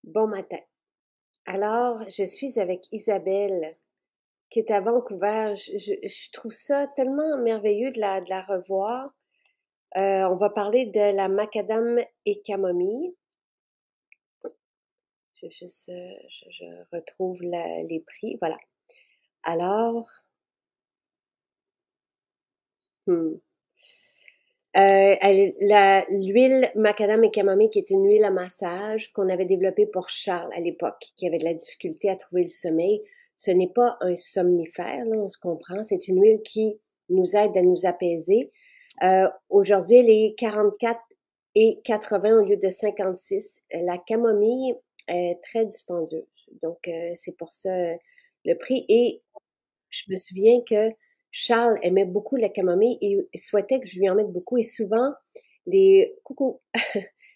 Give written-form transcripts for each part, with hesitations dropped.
Bon matin. Alors, je suis avec Isabelle, qui est à Vancouver. Je trouve ça tellement merveilleux de la revoir. On va parler de la macadam et camomille. Je retrouve les prix. Voilà. Alors, hmm. L'huile macadam et camomille, qui est une huile à massage qu'on avait développée pour Charles à l'époque, qui avait de la difficulté à trouver le sommeil. Ce n'est pas un somnifère, là, on se comprend. C'est une huile qui nous aide à nous apaiser. Aujourd'hui, elle est 44,80 au lieu de 56. La camomille est très dispendieuse. Donc, c'est pour ça le prix. Et je me souviens que Charles aimait beaucoup la camomille et souhaitait que je lui en mette beaucoup. Et souvent, coucou,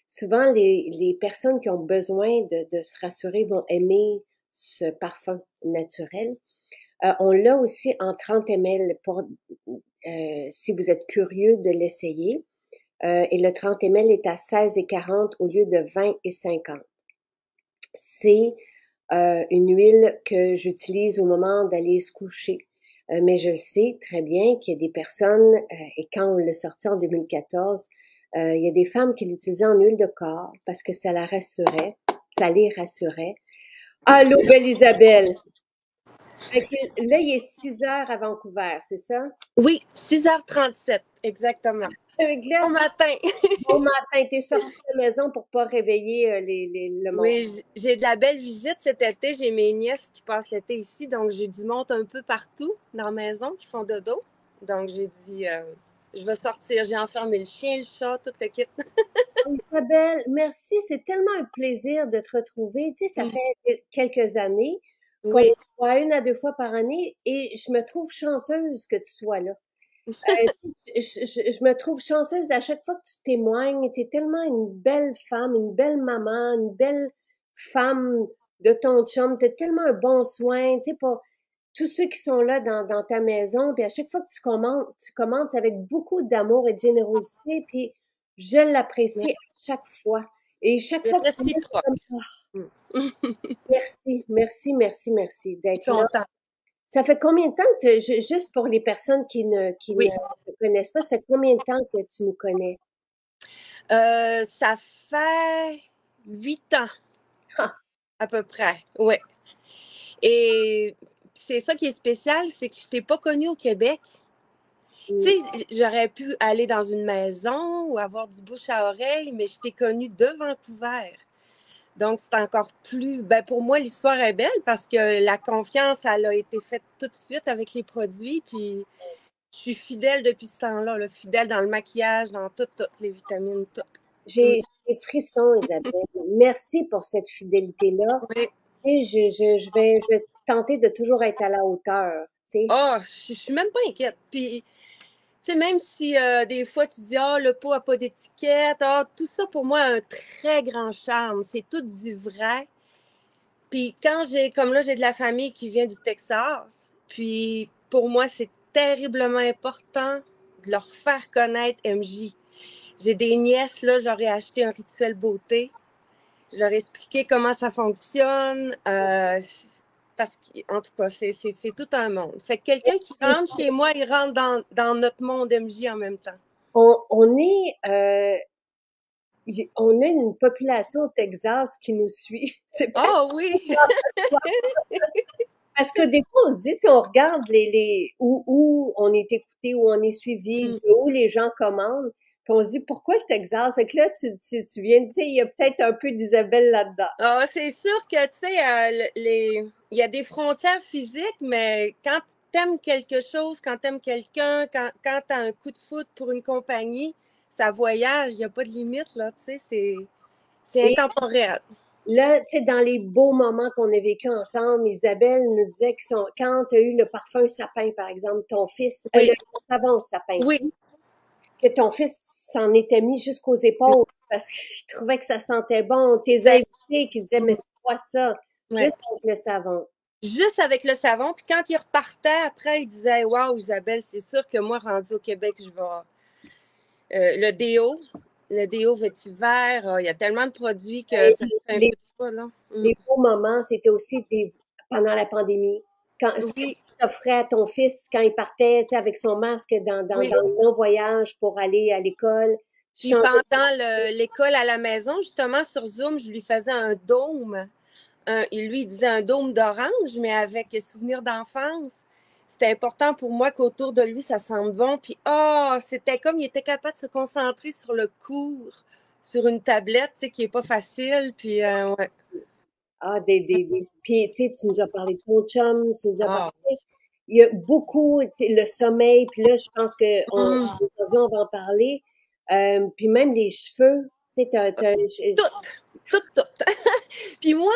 souvent les personnes qui ont besoin de se rassurer vont aimer ce parfum naturel. On l'a aussi en 30 ml pour si vous êtes curieux de l'essayer. Et le 30 ml est à 16,40 au lieu de 20,50. C'est une huile que j'utilise au moment d'aller se coucher. Mais je sais très bien qu'il y a des personnes, et quand on l'a sorti en 2014, il y a des femmes qui l'utilisaient en huile de corps parce que ça la rassurait, ça les rassurait. Allô, belle Isabelle! Fait que là, il est 6 heures à Vancouver, c'est ça? Oui, 6h37, exactement. Avec là, Bon matin. bon matin, t'es sortie de la maison pour pas réveiller le monde. Oui, j'ai de la belle visite cet été. J'ai mes nièces qui passent l'été ici, donc j'ai du monde un peu partout dans la maison qui font dodo. Donc j'ai dit, je vais sortir. J'ai enfermé le chien, le chat, tout le kit. Isabelle, merci. C'est tellement un plaisir de te retrouver. Tu sais, ça fait quelques années qu'on Oui, se voit 1 à 2 fois par année et je me trouve chanceuse que tu sois là. Je me trouve chanceuse à chaque fois que tu témoignes. Tu es tellement une belle femme, une belle maman, une belle femme de ton chum. Tu as tellement un bon soin. Tu sais, pour tous ceux qui sont là dans ta maison. Puis à chaque fois que tu commentes avec beaucoup d'amour et de générosité. Puis je l'apprécie à chaque fois. Et chaque c'est fois que tu es là, c'est réciproque. comme, ah, Je merci, merci, merci, merci suis d'être là. contente. Ça fait combien de temps juste pour les personnes qui ne Oui. te connaissent pas, ça fait combien de temps que tu nous connais? Ça fait 8 ans Ah, à peu près. Oui. Et c'est ça qui est spécial, c'est que je t'ai pas connue au Québec. mm, Tu sais, j'aurais pu aller dans une maison ou avoir du bouche à oreille, mais je t'ai connue de Vancouver. Donc, c'est encore plus. Ben, pour moi, l'histoire est belle parce que la confiance, elle a été faite tout de suite avec les produits. Puis, je suis fidèle depuis ce temps-là, là, fidèle dans le maquillage, dans toutes les vitamines, tout. Mm. j'ai des frissons, Isabelle. Merci pour cette fidélité-là. Oui. Tu sais, je vais tenter de toujours être à la hauteur, tu sais. Ah, je suis même pas inquiète. Puis, tu sais, même si des fois tu dis, ah, le pot n'a pas d'étiquette, ah, tout ça pour moi a un très grand charme. C'est tout du vrai. Puis quand comme là, j'ai de la famille qui vient du Texas, puis pour moi, c'est terriblement important de leur faire connaître MJ. J'ai des nièces, là, j'aurais acheté un rituel beauté. Je leur ai expliqué comment ça fonctionne. Parce qu'en tout cas, c'est tout un monde. Fait que quelqu'un qui rentre chez moi, il rentre dans notre monde MJ en même temps. On a une population au Texas qui nous suit. C'est pas Oh oui! parce que des fois, on se dit, tu sais, on regarde où on est écouté, où on est suivi, de où les gens commandent, puis on se dit, pourquoi le Texas? Fait que là, tu viens de dire, il y a peut-être un peu d'Isabelle là-dedans. Ah, c'est sûr que, tu sais, il y a des frontières physiques, mais quand t'aimes quelque chose, quand t'aimes quelqu'un, quand t'as un coup de foudre pour une compagnie, ça voyage, il n'y a pas de limite, là, tu sais, c'est Et intemporel. là, tu sais, dans les beaux moments qu'on a vécu ensemble, Isabelle nous disait que quand tu as eu le parfum sapin, par exemple, ton fils, Oui, le savon sapin, oui, que ton fils s'en était mis jusqu'aux épaules parce qu'il trouvait que ça sentait bon. Tes exact. invités qui disaient, mais c'est quoi ça? Ouais. Juste avec le savon. Juste avec le savon, puis quand il repartait, après, il disait, waouh, Isabelle, c'est sûr que moi, rendu au Québec, je vais. Le déo. Le déo vétiver, il y a tellement de produits que ça fait un Les, peu de fois, là. les beaux moments, c'était aussi pendant la pandémie. Ce que tu Oui, offrais à ton fils quand il partait, tu sais, avec son masque dans oui. le long voyage pour aller à l'école, tu Puis changeais. pendant l'école à la maison, justement, sur Zoom, je lui faisais un dôme. Il disait un dôme d'orange, mais avec souvenir d'enfance. C'était important pour moi qu'autour de lui, ça sente bon. Puis, c'était comme il était capable de se concentrer sur le cours, sur une tablette, tu sais, qui est pas facile. Puis, ouais. Ah, puis, tu sais, tu nous as parlé de ton chum, tu nous as parlé, Ah. tu sais, il y a beaucoup, tu sais, le sommeil, puis là, je pense que Mm. aujourd'hui, on va en parler. Puis même les cheveux, tu sais, Tout, tout, tout. Puis moi,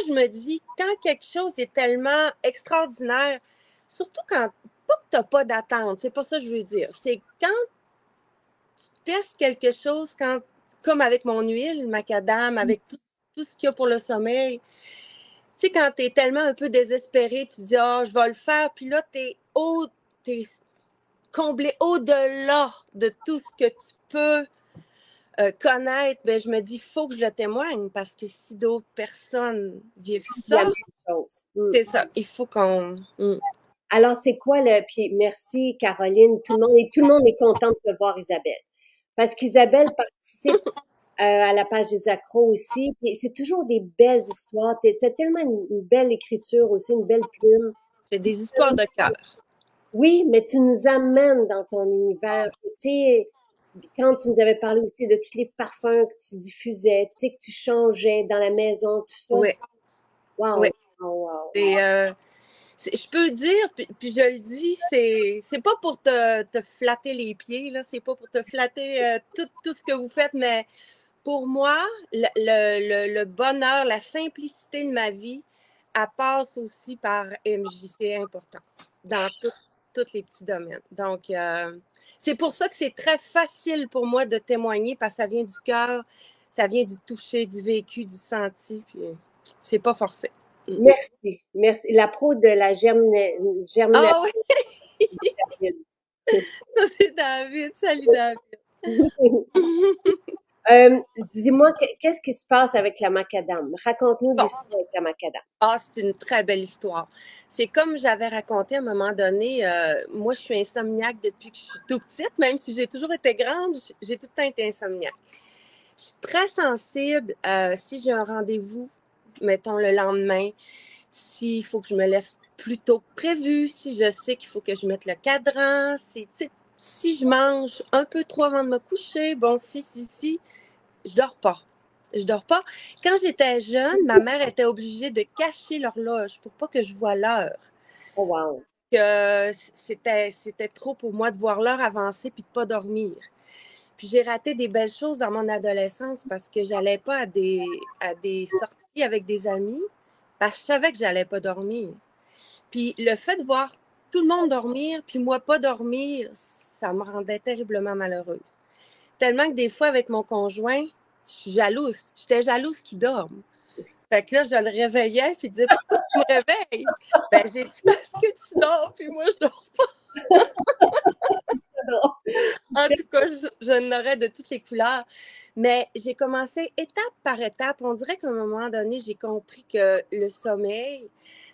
je me dis, quand quelque chose est tellement extraordinaire, surtout quand, pas que tu n'as pas d'attente, c'est pas ça que je veux dire. C'est quand tu testes quelque chose, comme avec mon huile, macadam, avec tout ce qu'il y a pour le sommeil. Tu sais, quand tu es tellement un peu désespéré, tu dis, je vais le faire, puis là, t'es comblé au-delà de tout ce que tu peux connaître, ben, je me dis, il faut que je le témoigne parce que si d'autres personnes vivent la ça, même chose. c'est ça. Il faut qu'on. Alors, c'est quoi puis merci Caroline, tout le monde est content de te voir Isabelle. Parce qu'Isabelle participe à la page des accros aussi. Puis c'est toujours des belles histoires. T'as tellement une belle écriture aussi, une belle plume. C'est des histoires de cœur. Oui, mais tu nous amènes dans ton univers. Tu sais, quand tu nous avais parlé aussi de tous les parfums que tu diffusais, tu sais, que tu changeais dans la maison, tout ça. Oui, oui. Wow, wow, wow. Je peux dire, puis je le dis, c'est pas pour te flatter les pieds, là, c'est pas pour te flatter tout ce que vous faites, mais pour moi, le bonheur, la simplicité de ma vie, elle passe aussi par MJ. C'est important dans tous les petits domaines. Donc, c'est pour ça que c'est très facile pour moi de témoigner parce que ça vient du cœur, ça vient du toucher, du vécu, du senti, puis c'est pas forcé. Merci, merci. La pro de la germination. Ah oui, ça c'est David. Salut David. Dis-moi, qu'est-ce qui se passe avec la macadam? Raconte-nous Bon, l'histoire avec la macadam. c'est une très belle histoire. C'est comme j'avais raconté à un moment donné, moi je suis insomniaque depuis que je suis toute petite, même si j'ai toujours été grande, j'ai tout le temps été insomniaque. Je suis très sensible si j'ai un rendez-vous, mettons le lendemain, s'il faut que je me lève plus tôt que prévu, si je sais qu'il faut que je mette le cadran, si je mange un peu trop avant de me coucher, bon, si, je dors pas. Je dors pas. Quand j'étais jeune, ma mère était obligée de cacher l'horloge pour pas que je voie l'heure. Oh, wow. Que c'était trop pour moi de voir l'heure avancer puis de pas dormir. Puis j'ai raté des belles choses dans mon adolescence parce que j'allais pas à des sorties avec des amis parce que je savais que j'allais pas dormir. Puis le fait de voir tout le monde dormir puis moi pas dormir, ça me rendait terriblement malheureuse. Tellement que des fois, avec mon conjoint, je suis jalouse. J'étais jalouse qu'il dorme. Fait que là, je le réveillais, puis il disait, pourquoi tu me réveilles? Ben, j'ai dit, parce que tu dors, puis moi, je dors pas. En tout cas, je n'aurais de toutes les couleurs. Mais j'ai commencé étape par étape. On dirait qu'à un moment donné, j'ai compris que le sommeil,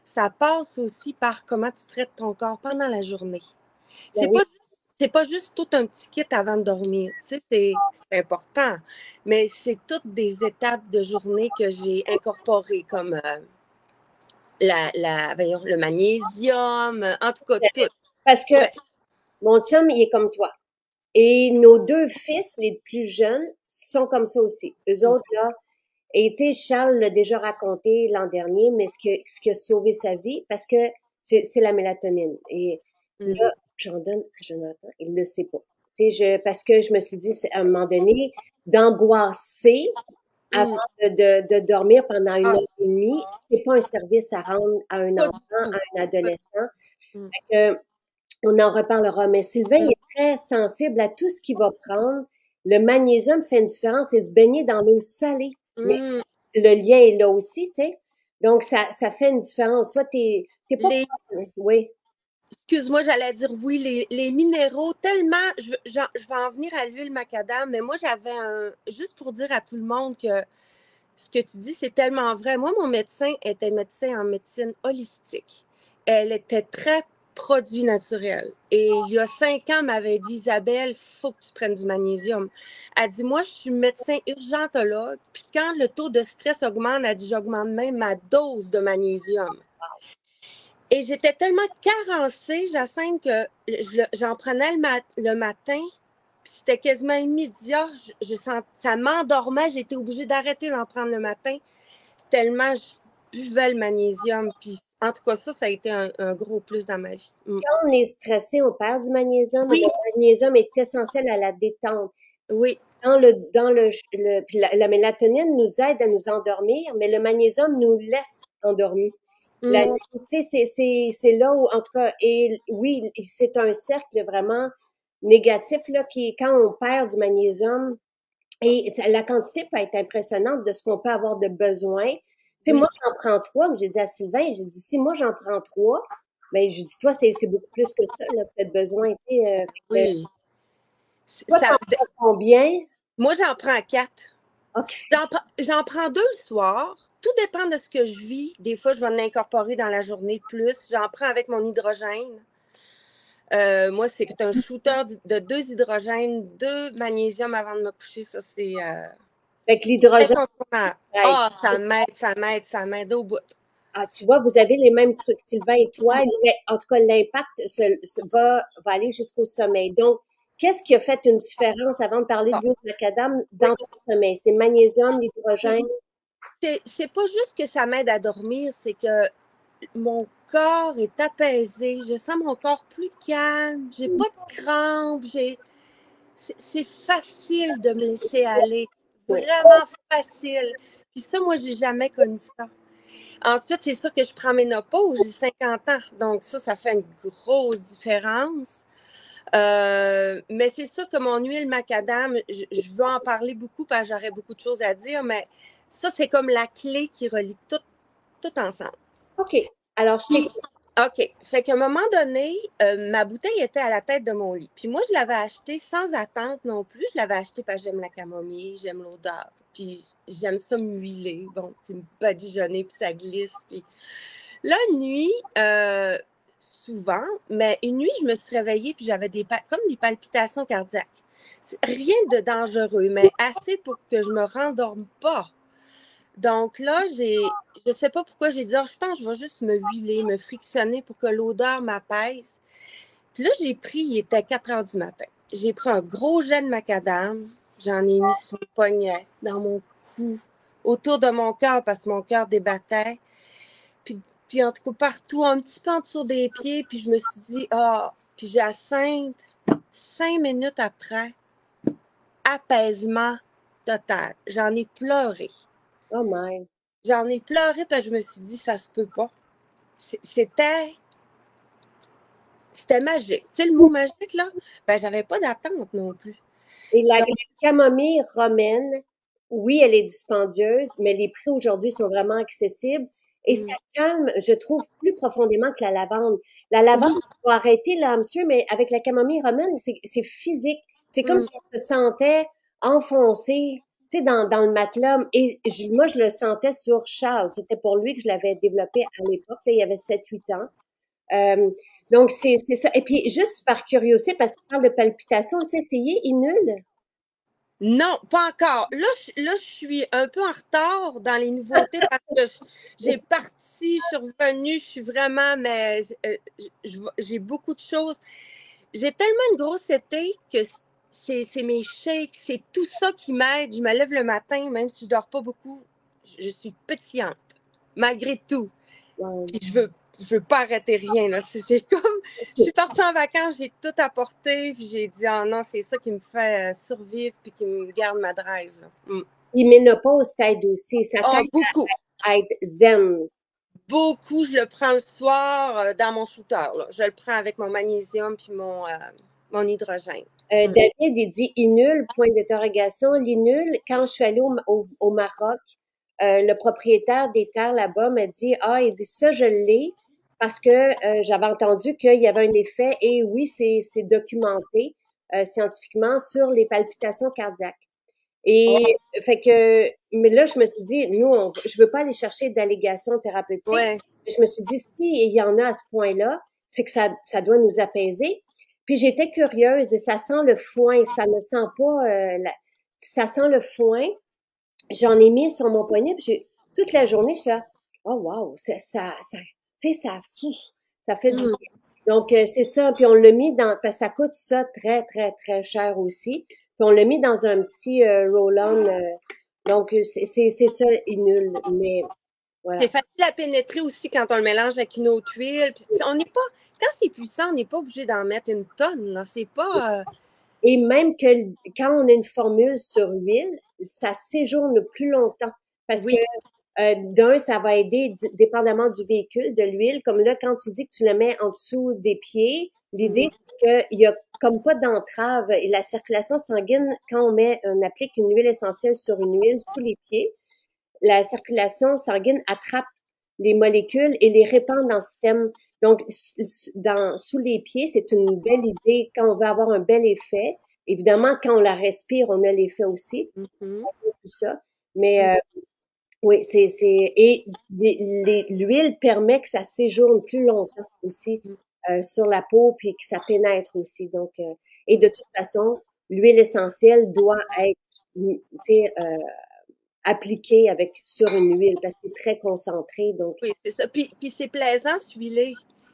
ça passe aussi par comment tu traites ton corps pendant la journée. Ben C'est oui, pas c'est pas juste tout un petit kit avant de dormir. Tu sais, c'est important. Mais c'est toutes des étapes de journée que j'ai incorporées, comme voyons, le magnésium, en tout cas, tout. parce que Ouais. mon chum, il est comme toi. Et nos deux fils, les plus jeunes, sont comme ça aussi. Eux autres, là, et tu sais, Charles l'a déjà raconté l'an dernier, mais ce qui a sauvé sa vie, parce que c'est la mélatonine. Et Mm. là, j'en donne à Jonathan, il le sait pas. Tu sais, parce que je me suis dit, à un moment donné, d'angoisser avant Mm. de dormir pendant une Ah, heure et demie, c'est pas un service à rendre à un pas du enfant, tout. à un adolescent. Mm. Fait que, on en reparlera. Mais Sylvain Mm. est très sensible à tout ce qu'il va prendre. Le magnésium fait une différence et se baigner dans l'eau salée. Mais Mm. le lien est là aussi, tu sais. Donc, ça fait une différence. Toi, t'es pas Les, proche, hein? Oui. excuse-moi, j'allais dire oui, les minéraux, tellement, je vais en venir à l'huile macadam, mais moi, juste pour dire à tout le monde que ce que tu dis, c'est tellement vrai. Moi, mon médecin était médecin en médecine holistique. Elle était très produit naturel. Et il y a 5 ans, elle m'avait dit, Isabelle, il faut que tu prennes du magnésium. Elle dit, moi, je suis médecin urgentologue, puis quand le taux de stress augmente, elle dit, j'augmente même ma dose de magnésium. Et j'étais tellement carencée, Jacinthe, que j'en prenais le matin, puis c'était quasiment immédiat. Ça m'endormait, j'étais obligée d'arrêter d'en prendre le matin, tellement je buvais le magnésium. Puis, en tout cas, ça a été un gros plus dans ma vie. Quand on est stressé, on perd du magnésium. Oui, Le magnésium est essentiel à la détente. oui, Puis la mélatonine nous aide à nous endormir, mais le magnésium nous laisse endormis. La mm, nuit, tu sais, c'est là où, en tout cas, et oui, c'est un cercle vraiment négatif, là, qui, quand on perd du magnésium, et la quantité peut être impressionnante de ce qu'on peut avoir de besoin. Tu sais, moi, oui, j'en prends 3, mais j'ai dit à Sylvain, j'ai dit, si moi, j'en prends 3, ben, j'ai dit, toi, c'est beaucoup plus que ça, là, que tu as besoin, tu sais. oui. Toi, t'en prends combien? Moi, j'en prends 4. OK. J'en prends 2 le soir. Tout dépend de ce que je vis. Des fois, je vais en incorporer dans la journée plus. J'en prends avec mon hydrogène. Moi, c'est un shooter de 2 hydrogènes, 2 magnésium avant de me coucher. Ça, c'est Fait que l'hydrogène, incontournable. aide. Ah, ça m'aide au bout. Ah, tu vois, vous avez les mêmes trucs, Sylvain et toi. En tout cas, l'impact va aller jusqu'au sommeil. Donc, qu'est-ce qui a fait une différence avant de parler de Bon, l'huile de macadam oui. dans ton sommeil? C'est magnésium, l'hydrogène. C'est pas juste que ça m'aide à dormir, c'est que mon corps est apaisé. Je sens mon corps plus calme. J'ai pas de crampes. C'est facile de me laisser aller. Oui. Vraiment facile. Puis ça, moi, j'ai jamais connu ça. Ensuite, c'est sûr que je prends ménopause, j'ai 50 ans. Donc ça fait une grosse différence. Mais c'est sûr que mon huile macadam, je veux en parler beaucoup parce que j'aurais beaucoup de choses à dire, mais ça, c'est comme la clé qui relie tout ensemble. OK. Alors, je Puis, t'écoute. OK. Fait qu'à un moment donné, ma bouteille était à la tête de mon lit. Puis moi, je l'avais achetée sans attente non plus. Je l'avais achetée parce que j'aime la camomille, j'aime l'odeur. Puis j'aime ça m'huiler. Bon, puis me badigeonner, puis ça glisse. Puis la nuit, souvent, mais une nuit, je me suis réveillée, puis j'avais comme des palpitations cardiaques. Rien de dangereux, mais assez pour que je me rendorme pas. Donc là, je sais pas pourquoi j'ai dit, ah, je pense que je vais juste me huiler, me frictionner pour que l'odeur m'apaise. Puis là, il était 4 heures du matin. J'ai pris un gros jet de macadam, j'en ai mis sur mon poignet, dans mon cou, autour de mon cœur, parce que mon cœur débattait. Puis en tout cas, partout, un petit peu en dessous des pieds, puis je me suis dit, ah, puis Jacinthe, 5 minutes après, apaisement total. J'en ai pleuré. Oh my. J'en ai pleuré parce que je me suis dit, ça se peut pas. C'était magique. Tu sais, le mot magique, là, ben, j'avais pas d'attente non plus. Et la Donc, camomille romaine, oui, elle est dispendieuse, mais les prix aujourd'hui sont vraiment accessibles. Et ça mm, calme, je trouve, plus profondément que la lavande. La lavande, oui, il faut arrêter là, monsieur, mais avec la camomille romaine, c'est physique. C'est comme mm, si on se sentait enfoncé, tu sais, dans le matelas. Et moi, je le sentais sur Charles. C'était pour lui que je l'avais développé à l'époque. Là, il avait 7 8 ans. Euh, donc, c'est ça. Et puis, juste par curiosité, parce qu'on parle de palpitations, tu sais, essayé Inul? non, pas encore. Là, je suis un peu en retard dans les nouveautés parce que j'ai parti, je suis revenue, je suis vraiment, mais j'ai beaucoup de choses. J'ai tellement une grosse été que c'est mes shakes, c'est tout ça qui m'aide. Je me lève le matin, même si je dors pas beaucoup, je suis pétillante, malgré tout. Wow. Puis je veux pas arrêter rien, là. C'est comme, je suis partie en vacances, j'ai tout apporté, puis j'ai dit, ah non, c'est ça qui me fait survivre, puis qui me garde ma drive, là. Mm. Et ménopause t'aide aussi. Ça Ah, t'aide beaucoup. à être zen. Beaucoup, je le prends le soir dans mon shooter, là. Je le prends avec mon magnésium puis mon hydrogène. Mm. David, il dit Inul, point d'interrogation. L'Inul, quand je suis allée au Maroc, le propriétaire des terres là-bas m'a dit, ah, il dit ça, je l'ai. parce que j'avais entendu qu'il y avait un effet, et oui, c'est documenté scientifiquement sur les palpitations cardiaques. Et fait que, mais là, je me suis dit, je veux pas aller chercher d'allégations thérapeutiques. Ouais. Mais je me suis dit, si il y en a à ce point-là, c'est que ça doit nous apaiser. Puis j'étais curieuse et ça sent le foin, ça ne sent pas, ça sent le foin. J'en ai mis sur mon poignet, puis toute la journée, je suis là, oh wow, tu sais, ça fait du Mm. bien. Donc, c'est ça. Puis on l'a mis parce que ça coûte ça très, très, très cher aussi. Puis on l'a mis dans un petit roll-on. Donc, c'est ça, inule. Mais voilà. C'est facile à pénétrer aussi quand on le mélange avec une autre huile. Puis, on n'est pas, quand c'est puissant, on n'est pas obligé d'en mettre une tonne, là. C'est pas. Et même que quand on a une formule sur huile, ça séjourne plus longtemps. Parce que Oui. d'un, ça va aider dépendamment du véhicule, de l'huile. Comme là, quand tu dis que tu le mets en dessous des pieds, l'idée, c'est qu'il y a comme pas d'entrave. Et la circulation sanguine, quand on applique une huile essentielle sur une huile sous les pieds, la circulation sanguine attrape les molécules et les répand dans le système. Donc, sous les pieds, c'est une belle idée quand on veut avoir un bel effet. Évidemment, quand on la respire, on a l'effet aussi, Mm-hmm. tout ça. Mais oui, et l'huile permet que ça séjourne plus longtemps aussi sur la peau, puis que ça pénètre aussi. Donc, et de toute façon, l'huile essentielle doit être, tu sais, appliquée sur une huile parce que c'est très concentré. Donc, Oui, c'est ça. Puis c'est plaisant, celui-là.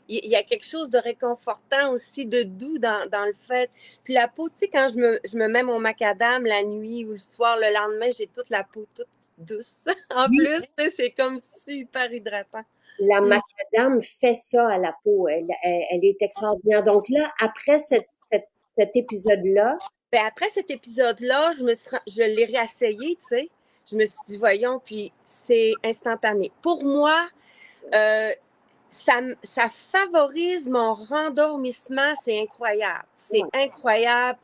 Il y a quelque chose de réconfortant aussi, de doux dans le fait. Puis la peau, tu sais, quand je me mets mon macadam la nuit ou le soir, le lendemain, j'ai toute la peau toute douce. En oui, plus, tu sais, c'est comme super hydratant. la Mm. macadam fait ça à la peau. Elle est extraordinaire. Donc là, après cet épisode-là, Ben après cet épisode-là, je l'ai réessayé, tu sais. Je me suis dit, voyons, puis c'est instantané. Pour moi, euh, ça favorise mon rendormissement, c'est incroyable. C'est ouais. incroyable.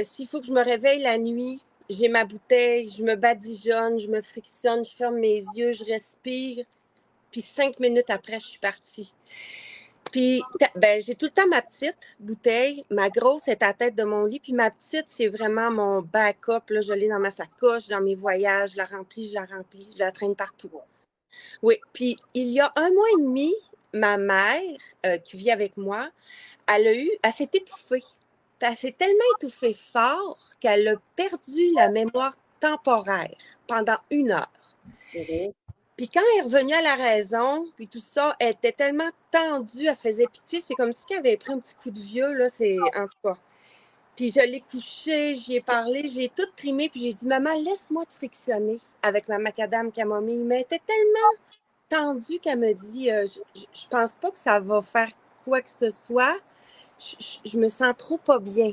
S'il faut que je me réveille la nuit, j'ai ma bouteille, je me badigeonne, je me frictionne, je ferme mes yeux, je respire, puis 5 minutes après, je suis partie. Puis, ben, j'ai tout le temps ma petite bouteille. Ma grosse est à la tête de mon lit. Puis ma petite, c'est vraiment mon backup. Là, je l'ai dans ma sacoche, dans mes voyages. Je la remplis, je la traîne partout. Oui. Puis, il y a 1 mois et demi, ma mère, qui vit avec moi, elle s'est étouffée. Puis elle s'est tellement étouffée fort qu'elle a perdu la mémoire temporaire pendant 1 heure. Mhm. Puis quand elle est revenue à la raison, puis tout ça, elle était tellement tendue, elle faisait pitié. C'est comme si elle avait pris un petit coup de vieux, là. C'est, en tout cas. Puis je l'ai couchée, j'y ai parlé, je l'ai toute trimée, puis j'ai dit, maman, laisse-moi te frictionner avec ma macadam camomille. Mais elle était tellement tendue qu'elle me dit, je pense pas que ça va faire quoi que ce soit. Je me sens trop pas bien.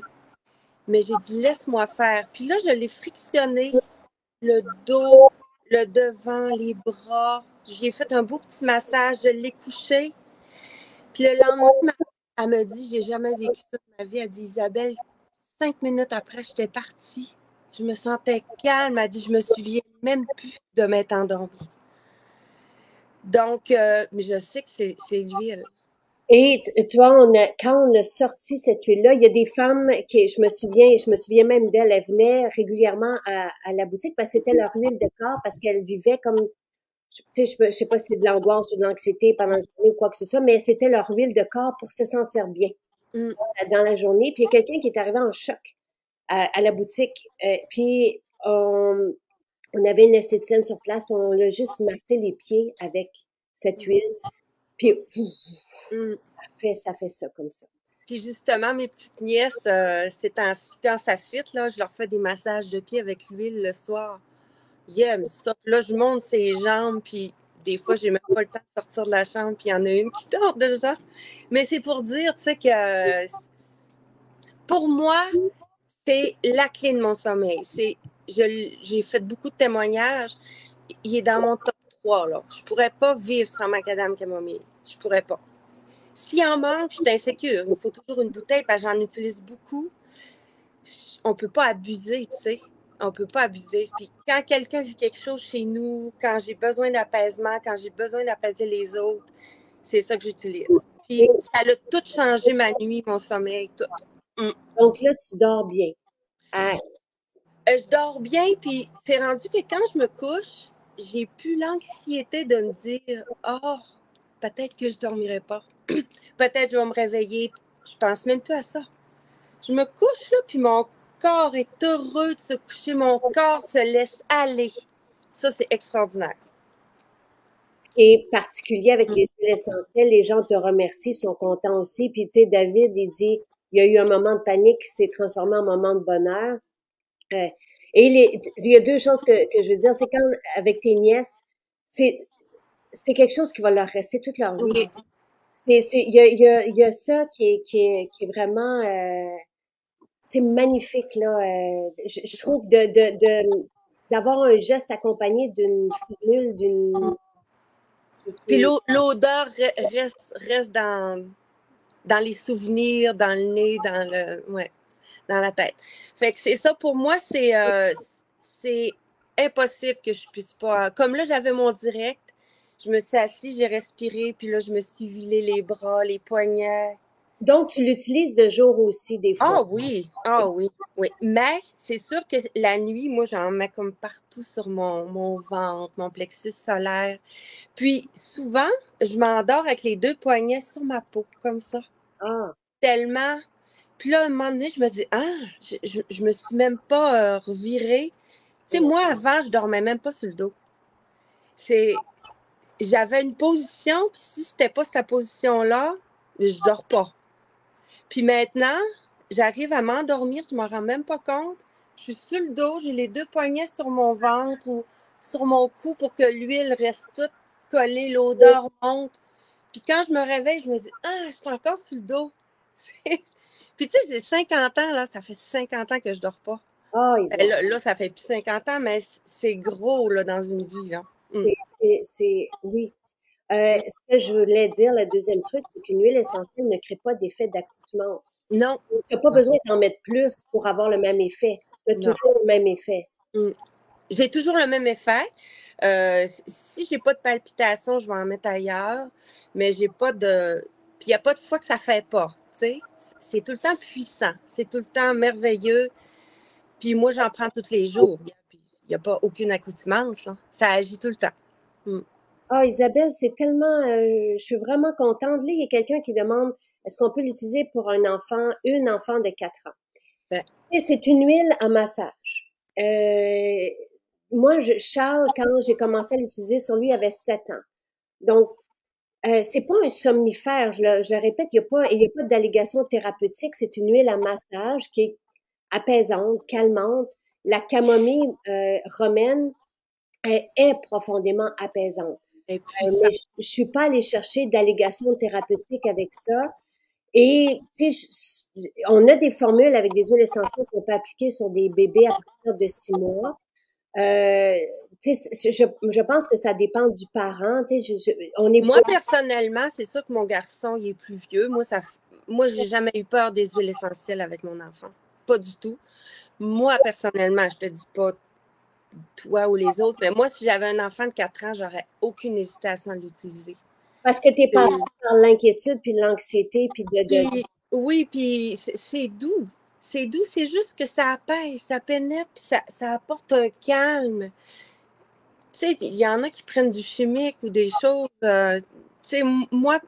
Mais j'ai dit, laisse-moi faire. Puis là, je l'ai frictionné, le dos, le devant, les bras. J'ai fait un beau petit massage, je l'ai couché. Puis le lendemain, elle me dit, j'ai jamais vécu ça de ma vie. Elle dit, Isabelle, 5 minutes après, j'étais partie. Je me sentais calme. Elle dit, je me souviens même plus de m'être endormie. Donc, mais je sais que c'est l'huile. Et tu vois, quand on a sorti cette huile-là, il y a des femmes qui, je me souviens même d'elles, elles venaient régulièrement à la boutique parce que c'était leur huile de corps, parce qu'elles vivaient comme, tu sais, je sais pas si c'est de l'angoisse ou de l'anxiété pendant la journée ou quoi que ce soit, mais c'était leur huile de corps pour se sentir bien Mm. dans la journée. Puis il y a quelqu'un qui est arrivé en choc à la boutique, puis on avait une esthéticienne sur place, puis on l'a juste massé les pieds avec cette huile, puis Mm. ça fait ça comme ça. Puis justement, mes petites nièces, c'est quand ça fit, là, je leur fais des massages de pieds avec l'huile le soir. Ils aiment ça. Puis là, je monte ses jambes, puis des fois, j'ai même pas le temps de sortir de la chambre, puis il y en a une qui dort déjà. Mais c'est pour dire, tu sais, que pour moi, c'est la clé de mon sommeil. J'ai fait beaucoup de témoignages. Il est dans mon top 3, là. Je pourrais pas vivre sans macadam camomille. Je pourrais pas. S'il en manque, je suis insécure. Il me faut toujours une bouteille parce que j'en utilise beaucoup. On peut pas abuser, tu sais. On peut pas abuser. Puis quand quelqu'un vit quelque chose chez nous, quand j'ai besoin d'apaisement, quand j'ai besoin d'apaiser les autres, C'est ça que j'utilise. Et Puis ça a tout changé ma nuit, mon sommeil, tout. Mm. donc là, tu dors bien. Ah, Je dors bien, puis c'est rendu que quand je me couche, j'ai plus l'anxiété de me dire oh, peut-être que je dormirai pas. Peut-être que je vais me réveiller. Je pense même plus à ça. Je me couche là, puis mon corps est heureux de se coucher. Mon corps se laisse aller. Ça, c'est extraordinaire. ce qui est particulier avec les huiles essentielles, les gens te remercient, sont contents aussi. Puis, tu sais, David, il dit, il y a eu un moment de panique qui s'est transformé en moment de bonheur. Euh, il y a deux choses que je veux dire. C'est quand, avec tes nièces, c'est, c'est quelque chose qui va leur rester toute leur vie. Oui. Il y a ça qui est vraiment, tu sais, magnifique, là. Je trouve d'avoir un geste accompagné d'une formule, Puis l'odeur reste dans les souvenirs, dans le nez, dans la tête. Fait que c'est ça, pour moi, c'est impossible que je puisse pas. Comme là, j'avais mon direct, je me suis assise, j'ai respiré, puis là, je me suis huilé les bras, les poignets. Donc, tu l'utilises de jour aussi, des fois. Ah oui, oui. Mais c'est sûr que la nuit, moi, j'en mets comme partout sur mon ventre, mon plexus solaire. Puis souvent, je m'endors avec les deux poignets sur ma peau, comme ça. Ah, Tellement. Puis là, un moment donné, je me dis, ah, je me suis même pas revirée. Tu sais, ouais. moi, avant, je dormais même pas sur le dos. C'est, j'avais une position, puis si c'était pas cette position-là, je dors pas. Puis maintenant, j'arrive à m'endormir, je m'en rends même pas compte. Je suis sur le dos, j'ai les deux poignets sur mon ventre ou sur mon cou pour que l'huile reste toute collée, l'odeur monte. Puis quand je me réveille, je me dis, ah, je suis encore sur le dos. Puis tu sais, j'ai 50 ans, là, ça fait 50 ans que je dors pas. Ah, Là, ça fait plus 50 ans, mais c'est gros, là, dans une vie, là. oui. Ce que je voulais dire, le deuxième truc, c'est qu'une huile essentielle ne crée pas d'effet d'accoutumance. Non, Tu n'as pas besoin d'en mettre plus pour avoir le même effet. Tu as non. toujours le même effet. Mm. J'ai toujours le même effet. Si j'ai pas de palpitations, je vais en mettre ailleurs, mais j'ai pas de. Puis il n'y a pas de fois que ça fait pas. Tu sais, c'est tout le temps puissant, c'est tout le temps merveilleux. Puis moi, j'en prends tous les jours. Il n'y a pas aucune accoutumance, là. Ça agit tout le temps. Mm. Ah, Isabelle, c'est tellement, je suis vraiment contente. Là, il y a quelqu'un qui demande, est-ce qu'on peut l'utiliser pour une enfant de 4 ans? Ben, Et c'est une huile à massage. Moi, Charles, quand j'ai commencé à l'utiliser sur lui, il avait 7 ans. Donc, c'est pas un somnifère, je le répète, il y a pas d'allégation thérapeutique. C'est une huile à massage qui est apaisante, calmante. La camomille romaine est profondément apaisante. elle est puissante. Mais je suis pas allée chercher d'allégations thérapeutiques avec ça. Et tu sais, on a des formules avec des huiles essentielles qu'on peut appliquer sur des bébés à partir de 6 mois. Tu sais, je pense que ça dépend du parent. Tu sais, on est Moi, personnellement, c'est sûr que mon garçon, il est plus vieux. Moi, j'ai jamais eu peur des huiles essentielles avec mon enfant. Pas du tout. Moi, personnellement, je te dis pas toi ou les autres, mais moi, si j'avais un enfant de 4 ans, j'aurais aucune hésitation à l'utiliser. parce que t'es passé Euh, par l'inquiétude puis l'anxiété puis Puis, oui, puis c'est doux. C'est doux, c'est juste que ça apaise, ça pénètre, puis ça apporte un calme. Tu sais, il y en a qui prennent du chimique ou des choses. Tu sais, moi,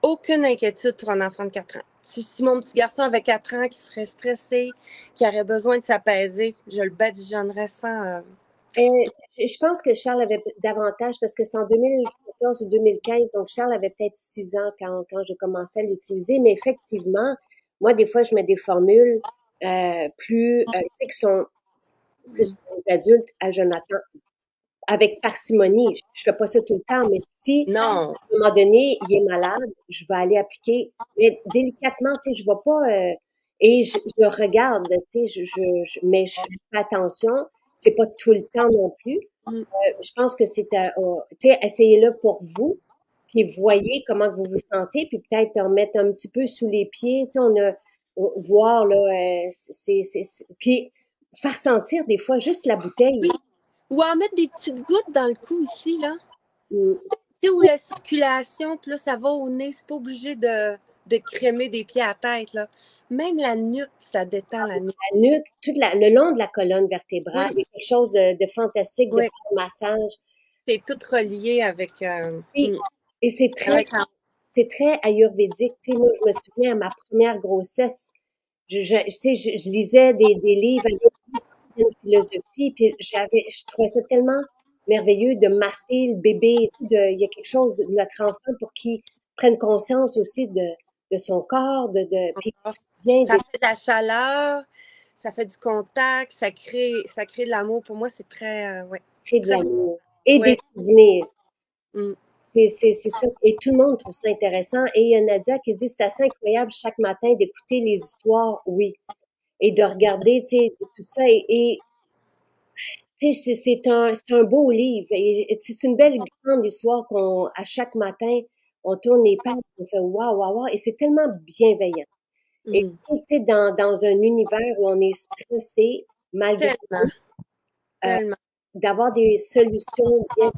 aucune inquiétude pour un enfant de 4 ans. Si mon petit garçon avait 4 ans, qui serait stressé, qui aurait besoin de s'apaiser, je le badigeonnerais sans. Je pense que Charles avait davantage parce que c'est en 2014 ou 2015, donc Charles avait peut-être 6 ans quand je commençais à l'utiliser. Mais effectivement, moi, des fois, je mets des formules tu sais, qui sont plus pour les adultes à Jonathan, avec parcimonie. Je fais pas ça tout le temps, mais si Non. à un moment donné, il est malade, je vais aller appliquer, mais délicatement, tu sais, je vais pas, et je regarde, tu sais, mais je fais attention. C'est pas tout le temps non plus. Mm. Je pense que c'est tu sais, essayez-le pour vous, puis voyez comment vous vous sentez, puis peut-être en mettre un petit peu sous les pieds, tu sais, voir, là, puis faire sentir des fois juste la bouteille. Oui. Ou en mettre des petites gouttes dans le cou ici, là. Mm. sais, où la circulation, puis là, ça va au nez, c'est pas obligé de crémer des pieds à tête, là. Même la nuque, ça détend la nuque. La nuque, le long de la colonne vertébrale, il y Oui, a quelque chose de fantastique de oui, faire le massage. c'est tout relié avec, Puis, et avec c'est très ayurvédique. Tu sais, moi, je me souviens à ma première grossesse, tu sais, je lisais des livres avec une philosophie, puis je trouvais ça tellement merveilleux de masser le bébé. Il y a quelque chose de notre enfant pour qu'il prenne conscience aussi de son corps, puis bien ça fait de la chaleur, ça fait du contact, ça crée de l'amour. Pour moi, c'est très, ouais, d'écrire de très, l'amour et des ouais. souvenirs. Mm. C'est ça. Et tout le monde trouve ça intéressant. Et il y a Nadia qui dit, c'est assez incroyable chaque matin d'écouter les histoires, oui, et de regarder, tu sais, tout ça. Et tu sais, c'est un beau livre. Et c'est une belle grande histoire à chaque matin, on tourne les pages, on fait waouh, waouh, waouh. Et c'est tellement bienveillant. Et Mm. tu sais, dans un univers où on est stressé, malgré Tellement, euh, tellement. d'avoir des solutions bien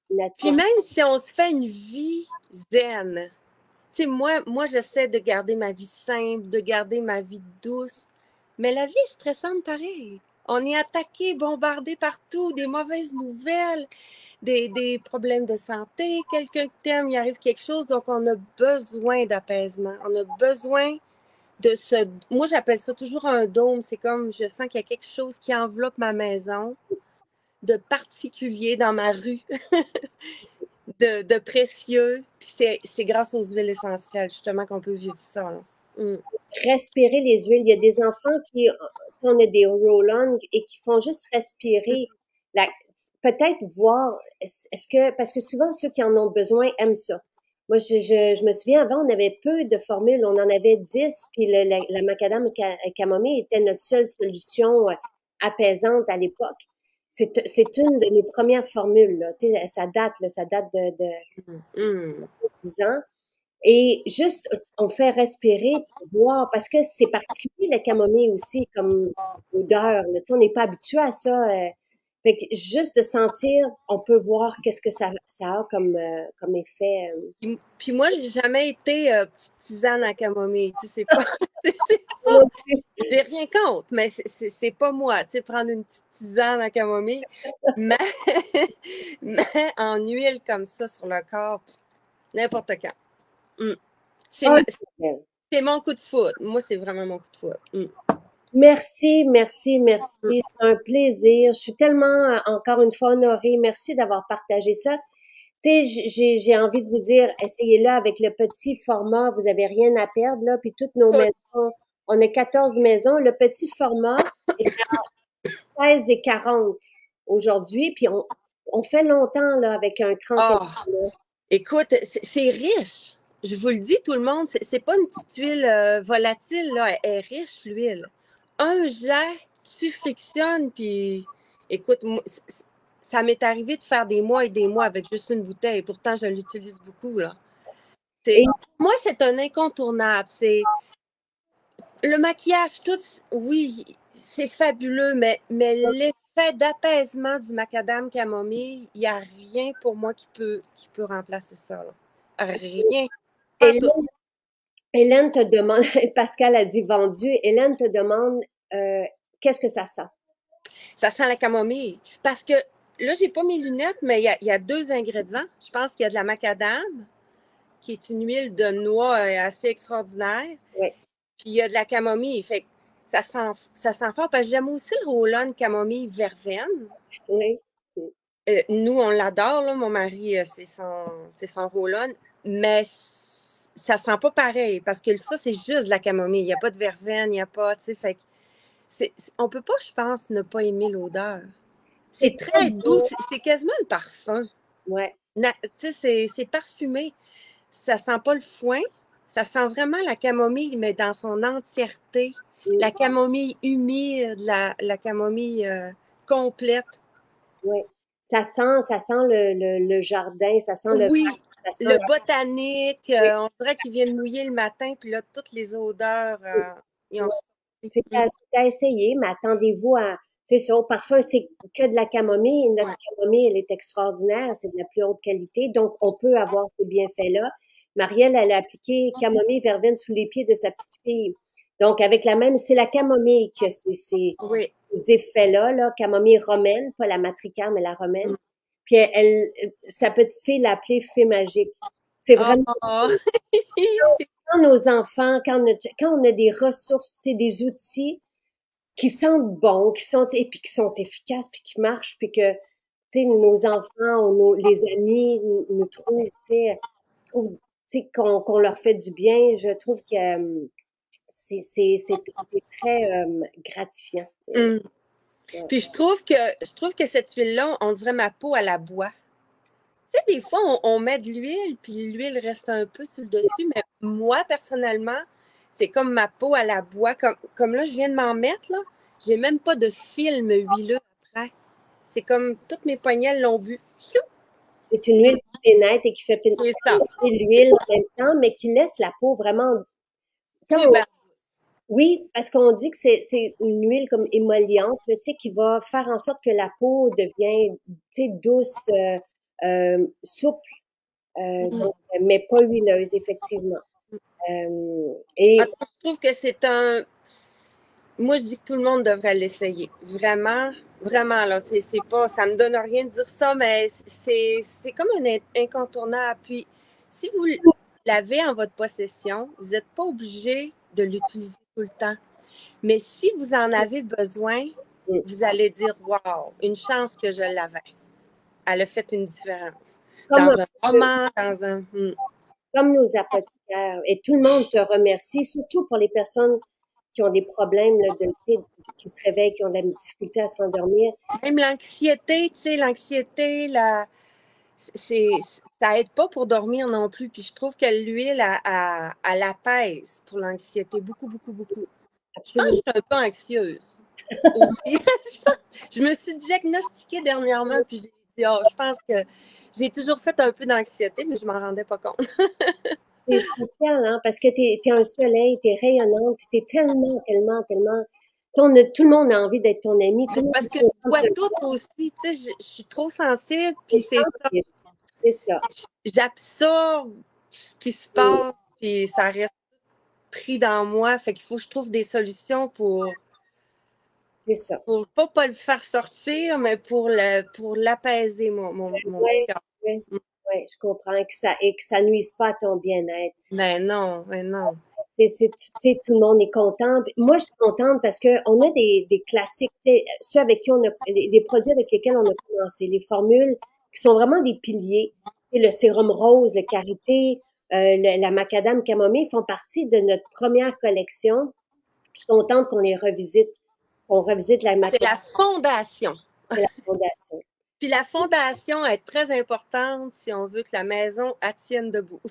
Puis naturelles. même si on se fait une vie zen, tu sais, moi j'essaie de garder ma vie simple, de garder ma vie douce, mais la vie est stressante pareil. On est attaqué, bombardé partout, des mauvaises nouvelles, des problèmes de santé, quelqu'un que t'aimes, il arrive quelque chose, donc on a besoin d'apaisement. On a besoin de ce... Moi, j'appelle ça toujours un dôme. C'est comme, je sens qu'il y a quelque chose qui enveloppe ma maison, de particulier dans ma rue, de précieux. Puis c'est grâce aux huiles essentielles, justement, qu'on peut vivre ça. Là. Mm. Respirer les huiles. Il y a des enfants on a des roll-on et qui font juste respirer. La, peut-être voir, est-ce que, parce que souvent ceux qui en ont besoin aiment ça. Moi, je me souviens avant, on avait peu de formules, on en avait 10, puis la macadam camomille était notre seule solution apaisante à l'époque. C'est une de mes premières formules, là. Tu sais, ça date Mm. 10 ans. Et juste, on fait respirer pour voir, parce que c'est particulier la camomille aussi comme odeur. Là. Tu sais, on n'est pas habitué à ça. Fait que juste de sentir, on peut voir qu'est-ce que ça a comme effet. Puis moi, j'ai jamais été petite tisane à camomille. Tu sais, c'est pas... c'est pas... J'ai rien contre, mais c'est pas moi, tu sais, prendre une petite tisane à camomille. Mais, mais en huile comme ça sur le corps, n'importe quand. Mm. C'est Ah, ma- nickel. c'est mon coup de foudre. Moi, c'est vraiment mon coup de foudre. Mm. Merci, merci, merci. C'est un plaisir. Je suis tellement, encore une fois, honorée. Merci d'avoir partagé ça. Tu sais, j'ai envie de vous dire, essayez-le avec le petit format, vous avez rien à perdre, là, puis toutes nos Écoute, maisons, on a 14 maisons, le petit format est à 16,40 aujourd'hui, puis on fait longtemps, là, avec un 30 oh, écoute, c'est riche. Je vous le dis, tout le monde, c'est pas une petite huile volatile, là. Elle est riche, l'huile. Un jet, tu frictionnes, puis écoute, moi, ça m'est arrivé de faire des mois et des mois avec juste une bouteille. Pourtant, je l'utilise beaucoup, là. Et Moi, c'est un incontournable. C'est le maquillage, tout, oui, c'est fabuleux, mais l'effet d'apaisement du macadam camomille, il n'y a rien pour moi qui peut remplacer ça. Là. Rien. Pas tout. Hélène, Hélène te demande, Pascal a dit vendu, Hélène te demande, qu'est-ce que ça sent? Ça sent la camomille. Parce que là, j'ai pas mes lunettes, mais il y a deux ingrédients. Je pense qu'il y a de la macadam, qui est une huile de noix assez extraordinaire. Oui, Puis il y a de la camomille. Fait que ça sent fort. Parce que j'aime aussi le roll-on camomille verveine. oui. Nous, on l'adore, là. Mon mari, c'est son roll-on. Mais ça sent pas pareil. Parce que ça, c'est juste de la camomille. Il n'y a pas de verveine, il n'y a pas, tu sais. Fait que on peut pas, je pense, ne pas aimer l'odeur. C'est C'est très très doux. beau. C'est quasiment un parfum. Ouais. Tu sais, c'est parfumé. Ça sent pas le foin. Ça sent vraiment la camomille, mais dans son entièreté. Mm, La camomille humide, la camomille complète. ouais. Ça sent le jardin, ça sent le parc, Oui, ça sent le botanique, oui, on dirait qu'il vient de mouiller le matin, puis là, toutes les odeurs, ils ont oui. ressorti. C'est à essayer, mais attendez-vous à C'est ça. Au parfum, c'est que de la camomille. Notre Ouais. camomille, elle est extraordinaire. C'est de la plus haute qualité. Donc, on peut avoir ces bienfaits-là. Marielle, elle a appliqué camomille verveine sous les pieds de sa petite fille. Donc, avec la même, c'est la camomille qui a Oui. ces effets-là, là. Camomille romaine, pas la matricaire, mais la romaine. Puis sa petite fille l'a appelée fée magique. C'est vraiment Oh! quand nos enfants, quand on a des ressources, tu sais, des outils qui sentent bon, et puis qui sont efficaces, puis qui marchent, puis que, tu sais, nos enfants ou les amis nous trouvent, trouvent, qu'on leur fait du bien. Je trouve que c'est très gratifiant. Mm. Ouais. Puis je trouve que cette huile-là, on dirait ma peau à la bois. Tu sais, des fois, on met de l'huile, puis l'huile reste un peu sur le dessus, mais moi, personnellement, c'est comme ma peau à la bois. Comme là, je viens de m'en mettre, là, j'ai même pas de film huileux après. C'est comme toutes mes poignelles l'ont bu. Chou! C'est une huile qui pénètre et qui fait C'est ça. pénétrer l'huile en même temps, mais qui laisse la peau vraiment. Super. Oui, parce qu'on dit que c'est une huile comme émolliente, là, tu sais, qui va faire en sorte que la peau devient, tu sais, douce, souple, Mm. donc, mais pas huileuse, effectivement. En Et tout cas, je trouve que c'est un. Moi, je dis que tout le monde devrait l'essayer. Vraiment, vraiment, là. C'est pas. Ça me donne rien de dire ça, mais c'est comme un incontournable. Puis, si vous l'avez en votre possession, vous n'êtes pas obligé de l'utiliser tout le temps. Mais si vous en avez besoin, mm, vous allez dire Wow, une chance que je l'avais. Elle a fait une différence. comme, Dans un roman, dans un. comme nos apothicaires, et tout le monde te remercie, surtout pour les personnes qui ont des problèmes là, tu sais, qui se réveillent, qui ont de la difficulté à s'endormir. Même l'anxiété, tu sais, l'anxiété, c'est, ça aide pas pour dormir non plus. Puis je trouve que l'huile, elle apaise pour l'anxiété. Beaucoup, beaucoup, beaucoup. Je pense que je Absolument. suis un peu anxieuse aussi. Je me suis diagnostiquée dernièrement, puis j'ai dit, oh, je pense que j'ai toujours fait un peu d'anxiété, mais je m'en rendais pas compte. C'est spécial, hein, parce que t'es un soleil, t'es rayonnante, t'es tellement, tellement, tellement. Tu sais, tout le monde a envie d'être ton ami, tout Mais le c'est monde parce que est content je de vois te tout voir, aussi, tu sais, je suis trop sensible, t'es puis c'est ça. sensible. C'est ça. J'absorbe ce qui se Mm, passe, puis ça reste pris dans moi. Fait qu'il faut que je trouve des solutions c'est ça. pour pas le faire sortir, mais pour l'apaiser, mon Ouais, cœur. ouais, ouais, je comprends, et que ça nuise pas à ton bien-être. Mais non, mais non. Tu sais, tout le monde est content. Moi, je suis contente parce que on a des classiques, tu sais, ceux avec qui les produits avec lesquels on a commencé, les formules qui sont vraiment des piliers. Tu sais, le sérum rose, le karité, la macadam camomille font partie de notre première collection. Je suis contente qu'on revisite la C'est macadam, la fondation. c'est la fondation. Puis la fondation est très importante si on veut que la maison elle tienne debout.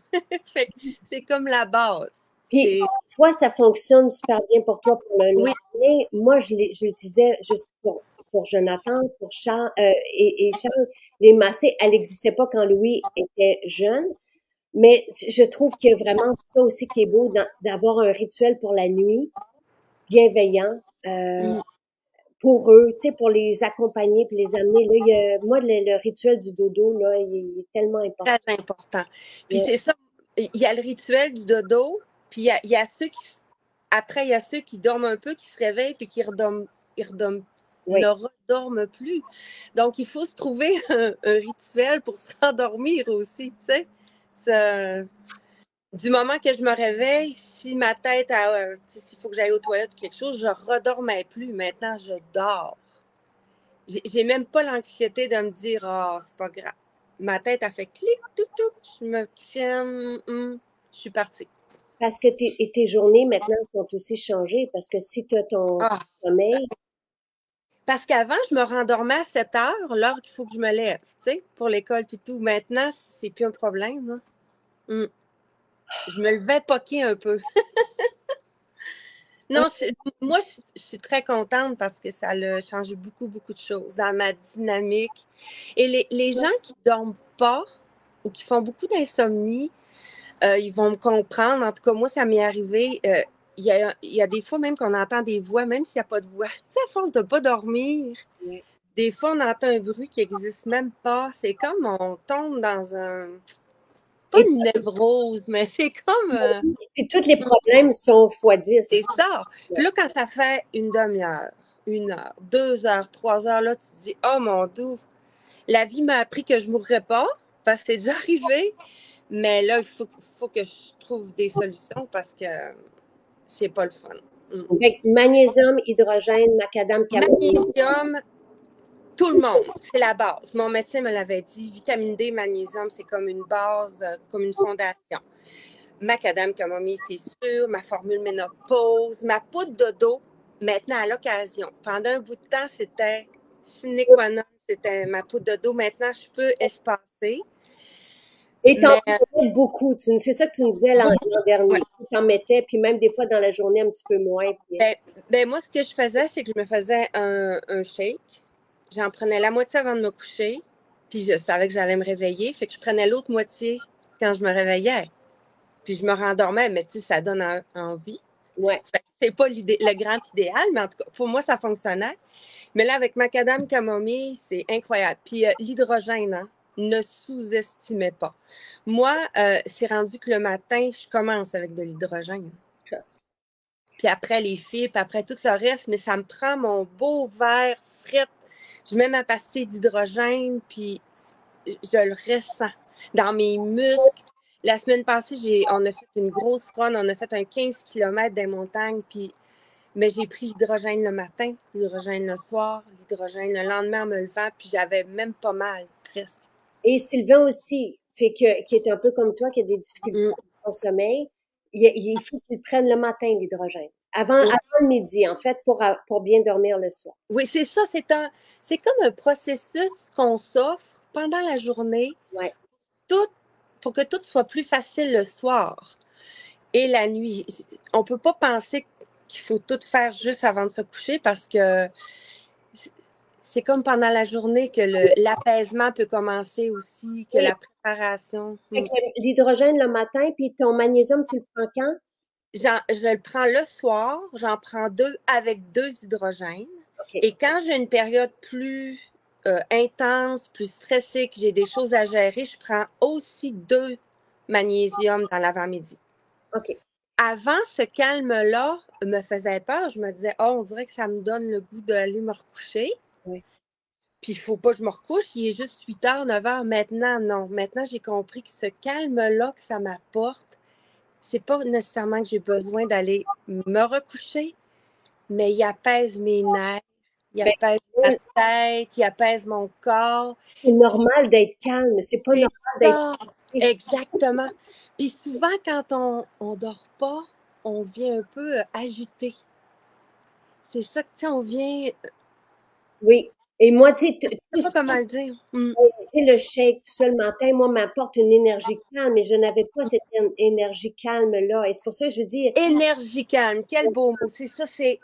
Fait que c'est comme la base. Puis, C'est toi, ça fonctionne super bien pour toi pour le oui, sommeil. Moi, je l'utilisais juste pour Jonathan, pour Charles, et Charles. Les massés, elle n'existait pas quand Louis était jeune. Mais je trouve qu'il y a vraiment ça aussi qui est beau d'avoir un rituel pour la nuit, bienveillant, pour eux, tu sais, pour les accompagner puis les amener. Là, moi, le rituel du dodo, là, il est tellement important. très important. Puis c'est ça, il y a le rituel du dodo, puis il y a ceux qui après il y a ceux qui dorment un peu, qui se réveillent puis qui Oui, ne redorment plus. Donc il faut se trouver un rituel pour s'endormir aussi, tu sais. Ça- Du moment que je me réveille, si ma tête a, s'il faut que j'aille aux toilettes ou quelque chose, je redormais plus. Maintenant, je dors. J'ai même pas l'anxiété de me dire, ah, c'est pas grave. Ma tête a fait clic, tout, tout, je me crème, je suis partie. parce que tes journées maintenant sont aussi changées, parce que si tu as ton Ah, sommeil, parce qu'avant, je me rendormais à 7 heures, l'heure qu'il faut que je me lève, tu sais, pour l'école puis tout. Maintenant, c'est plus un problème, là. Hum. Je me levais poquer un peu. Non, moi, je suis très contente parce que ça a changé beaucoup, beaucoup de choses dans ma dynamique. Et les gens qui dorment pas ou qui font beaucoup d'insomnie, ils vont me comprendre. En tout cas, moi, ça m'est arrivé. il y a des fois même qu'on entend des voix, même s'il n'y a pas de voix. Tu sais, à force de ne pas dormir, Ouais. des fois, on entend un bruit qui n'existe même pas. C'est comme on tombe dans pas Et une névrose, mais c'est comme... puis tous les problèmes sont fois 10. c'est ça. Puis là, quand ça fait une demi-heure, 1 heure, 2 heures, 3 heures, là, tu te dis, oh mon Dieu, la vie m'a appris que je ne mourrais pas, parce que c'est déjà arrivé. Mais là, faut que je trouve des solutions parce que c'est pas le fun. Fait que magnésium, hydrogène, macadam, camomille. Magnésium, tout le monde, c'est la base. Mon médecin me l'avait dit, vitamine D, magnésium, c'est comme une base, comme une fondation. Macadam, camomille, c'est sûr. Ma formule ménopause, ma poudre de dos, maintenant à l'occasion. Pendant un bout de temps, c'était sine qua non, c'était ma poudre de dos. Maintenant, je peux espacer. Et t'en Mais mettais beaucoup. C'est ça que tu me disais l'an dernier. ouais. Tu t'en mettais, puis même des fois dans la journée un petit peu moins. Puis... Moi, ce que je faisais, c'est que je me faisais un shake. J'en prenais la moitié avant de me coucher, puis je savais que j'allais me réveiller. Fait que je prenais l'autre moitié quand je me réveillais. Puis je me rendormais, mais tu sais, ça donne envie. Ouais. C'est pas le grand idéal, mais en tout cas, pour moi, ça fonctionnait. Mais là, avec macadam camomille, c'est incroyable. Puis l'hydrogène, hein, ne sous-estimez pas. Moi, c'est rendu que le matin, je commence avec de l'hydrogène. Puis après les fibres, puis après tout le reste, mais ça me prend mon beau verre frais. Je mets ma pastille d'hydrogène, puis je le ressens dans mes muscles. La semaine passée, on a fait une grosse run, on a fait un 15 km des montagnes, mais j'ai pris l'hydrogène le matin, l'hydrogène le soir, l'hydrogène le lendemain en me levant, puis j'avais même pas mal, presque. Et Sylvain aussi, qui est un peu comme toi, qui a des difficultés avec son sommeil, il faut qu'il prenne le matin l'hydrogène. Avant le midi, en fait, pour bien dormir le soir. Oui, c'est ça, c'est comme un processus qu'on s'offre pendant la journée, Ouais. pour que tout soit plus facile le soir et la nuit. On peut pas penser qu'il faut tout faire juste avant de se coucher parce que c'est comme pendant la journée que l'apaisement peut commencer aussi, que Et, la préparation. fait que l'hydrogène le matin, puis ton magnésium, tu le prends quand? Je le prends le soir, j'en prends 2 avec 2 hydrogènes. OK. Et quand j'ai une période plus intense, plus stressée, que j'ai des choses à gérer, je prends aussi 2 magnésium dans l'avant-midi. OK. Avant, ce calme-là me faisait peur. Je me disais, oh, on dirait que ça me donne le goût d'aller me recoucher. Ouais. Puis il ne faut pas que je me recouche. Il est juste 8 h, 9 h. Maintenant, non. Maintenant, j'ai compris que ce calme-là que ça m'apporte, c'est pas nécessairement que j'ai besoin d'aller me recoucher, mais il apaise mes nerfs, il Ben, apaise ma tête, il apaise mon corps. c'est normal d'être calme. C'est pas C'est normal d'être ça, exactement. Puis souvent, quand on dort pas, on vient un peu agité. C'est ça que, tu sais, on vient, Oui. Et moi, tu sais, je sais pas comment le dire. tu sais, le shake tout ça le matin, moi, m'apporte une énergie calme, mais je n'avais pas cette énergie calme-là. Et c'est pour ça que je dis, Énergie calme, quel beau mot. C'est ça, c'est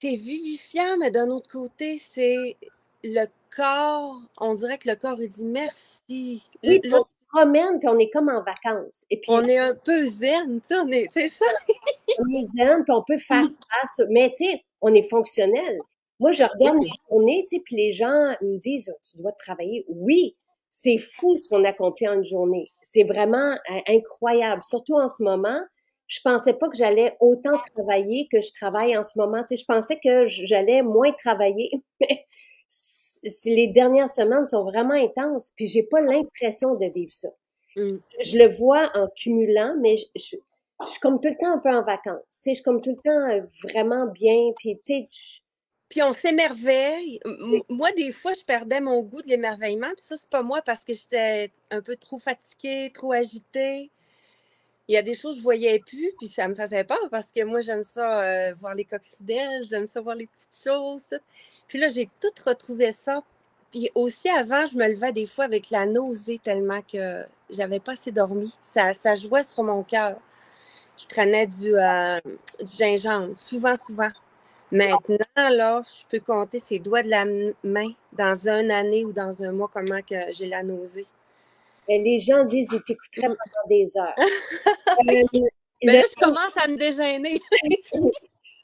vivifiant, mais d'un autre côté, c'est le corps. On dirait que le corps, il dit merci. oui, puis Là, on se promène, puis on est comme en vacances. Et puis, on est un peu zen, tu sais, c'est ça. on est zen, puis on peut faire face. Mais tu sais, on est fonctionnel. Moi, je regarde mes journées, tu sais, puis les gens me disent, oh, tu dois travailler. Oui, c'est fou ce qu'on accomplit en une journée. C'est vraiment incroyable. Surtout en ce moment, je pensais pas que j'allais autant travailler que je travaille en ce moment. Tu sais, je pensais que j'allais moins travailler. Les dernières semaines sont vraiment intenses, puis j'ai pas l'impression de vivre ça. Je le vois en cumulant, mais je suis comme tout le temps un peu en vacances. Tu sais, je suis comme tout le temps vraiment bien. Puis, tu sais, Puis on s'émerveille. Moi, des fois, je perdais mon goût de l'émerveillement. Puis ça, c'est pas moi parce que j'étais un peu trop fatiguée, trop agitée. Il y a des choses que je voyais plus, puis ça me faisait peur parce que moi, j'aime ça voir les coccinelles, j'aime ça voir les petites choses. Tout. Puis là, j'ai tout retrouvé ça. Puis aussi, avant, je me levais des fois avec la nausée tellement que j'avais pas assez dormi. Ça jouait sur mon cœur. Je prenais du gingembre, souvent, souvent. Maintenant, là, je peux compter ses doigts de la main dans une année ou dans un mois comment que j'ai la nausée. les gens disent ils t'écouteraient pendant des heures. Mais là, je commence à me dégêner.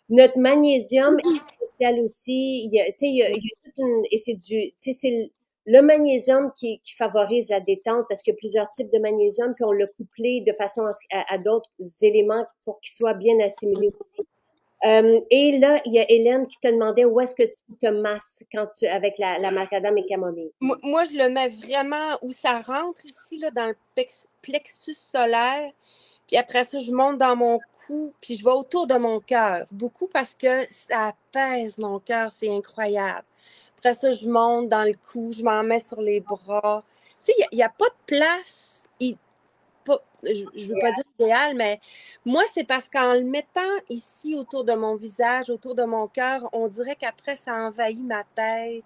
Notre magnésium est spécial aussi. Tu sais, il y a toute une, et c'est du, tu sais, c'est le magnésium qui favorise la détente parce qu'il y a plusieurs types de magnésium, puis on l'a couplé de façon à d'autres éléments pour qu'il soit bien assimilé aussi. Et là, il y a Hélène qui te demandait où est-ce que tu te masses quand avec la macadam et camomille. Moi, je le mets vraiment où ça rentre ici, là, dans le plexus solaire. Puis après ça, je monte dans mon cou, puis je vais autour de mon cœur. Beaucoup parce que ça apaise mon cœur, c'est incroyable. Après ça, je monte dans le cou, je m'en mets sur les bras. Tu sais, il n'y a pas de place, je ne veux pas dire idéal, mais moi, c'est parce qu'en le mettant ici autour de mon visage, autour de mon cœur, on dirait qu'après, ça envahit ma tête,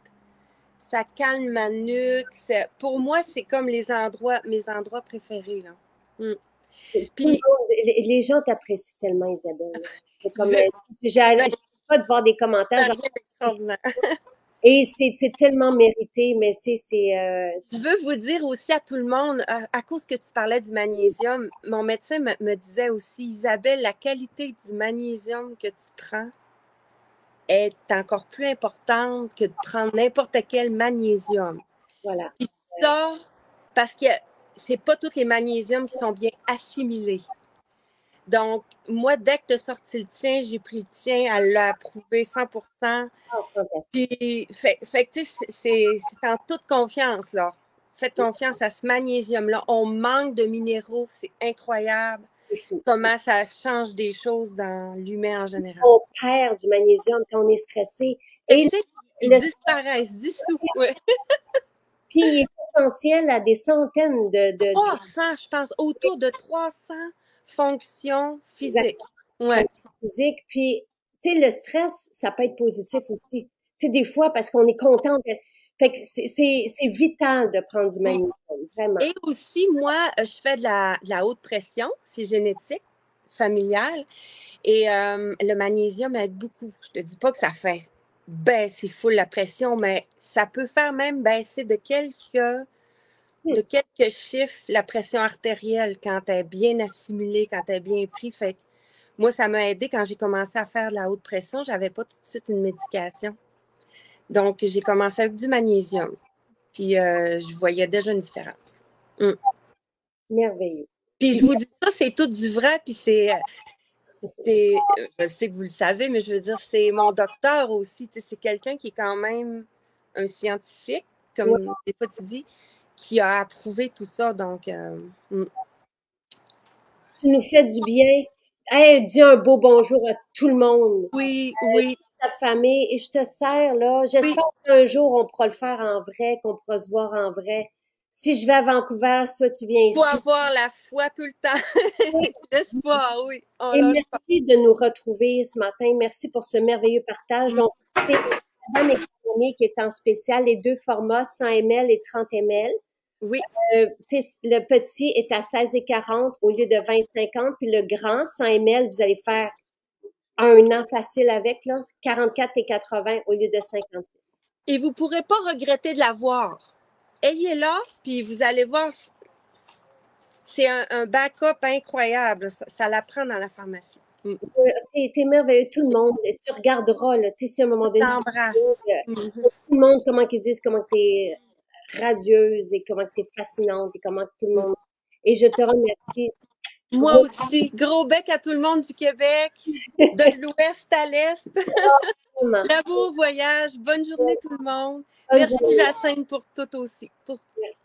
ça calme ma nuque. Pour moi, c'est comme mes endroits préférés, là. Mm. Tout le Puis, monde, les gens t'apprécient tellement, Isabelle. C'est comme, je, j'arrête pas de voir des commentaires, ça genre, rien d'extraordinaire. et c'est tellement mérité, mais Je veux vous dire aussi à tout le monde, à cause que tu parlais du magnésium, mon médecin me disait aussi, Isabelle, la qualité du magnésium que tu prends est encore plus importante que de prendre n'importe quel magnésium. voilà. Puis ça, parce que c'est pas tous les magnésiums qui sont bien assimilés. Donc, moi, dès que tu as sorti le tien, j'ai pris le tien, elle l'a approuvé 100%. Oh, fantastique. Puis, tu sais, c'est en toute confiance, là. Faites confiance à ce magnésium-là. On manque de minéraux, c'est incroyable C'est fou. comment ça change des choses dans l'humain en général. On perd du magnésium quand on est stressé. Je Et sais qu'ils le, disparaissent, dissous. Ouais. puis il est essentiel à des centaines de 300, je pense, autour de 300 fonctions physiques. Ouais. fonctions physiques. Puis, tu sais, le stress, ça peut être positif aussi. Tu sais, des fois, parce qu'on est content. Fait que c'est vital de prendre du magnésium, vraiment. Et aussi, moi, je fais de la haute pression, c'est génétique, familial. Et le magnésium aide beaucoup. Je te dis pas que ça fait baisser full la pression, mais ça peut faire même baisser de quelques chiffres la pression artérielle quand elle est bien assimilée, quand elle est bien prise. Fait que moi, ça m'a aidé quand j'ai commencé à faire de la haute pression. Je n'avais pas tout de suite une médication. Donc, j'ai commencé avec du magnésium. Puis, je voyais déjà une différence. Merveilleux. Puis, je vous dis ça, c'est tout du vrai. Puis, je sais que vous le savez, mais je veux dire, c'est mon docteur aussi. Tu sais, c'est quelqu'un qui est quand même un scientifique, comme des fois tu dis, qui a approuvé tout ça. Donc, Tu nous fais du bien. Hey, dis un beau bonjour à tout le monde. oui, oui, Ta famille. Et je te sers, là. oui. J'espère qu'un jour, on pourra le faire en vrai, qu'on pourra se voir en vrai. Si je vais à Vancouver, si toi, tu viens Faut ici. avoir la foi tout le temps. L'espoir, oui. On Et lâche pas. merci de nous retrouver ce matin. Merci pour ce merveilleux partage. Donc, c'est Madame Économie qui est en spécial, les deux formats, 100 ml et 30 ml. Oui, Le petit est à 16,40 au lieu de 20,50. Puis le grand, 100 ml, vous allez faire un an facile avec, là, 44,80 au lieu de 56. et vous ne pourrez pas regretter de l'avoir. Ayez-la, puis vous allez voir, c'est un backup incroyable. Ça l'apprend dans la pharmacie. T'es merveilleux, tout le monde. Tu regarderas, là, tu sais, si à un moment donné, T'embrasse. tout le monde, comment qu'ils disent, comment t'es radieuse et comment t'es fascinante et comment tout le monde. Et je te remercie. Moi aussi. Gros bec à tout le monde du Québec, de l'ouest à l'est. Vraiment. Bravo, voyage. Bonne journée tout le monde. Bonne Merci journée. Jacinthe pour tout aussi. Merci.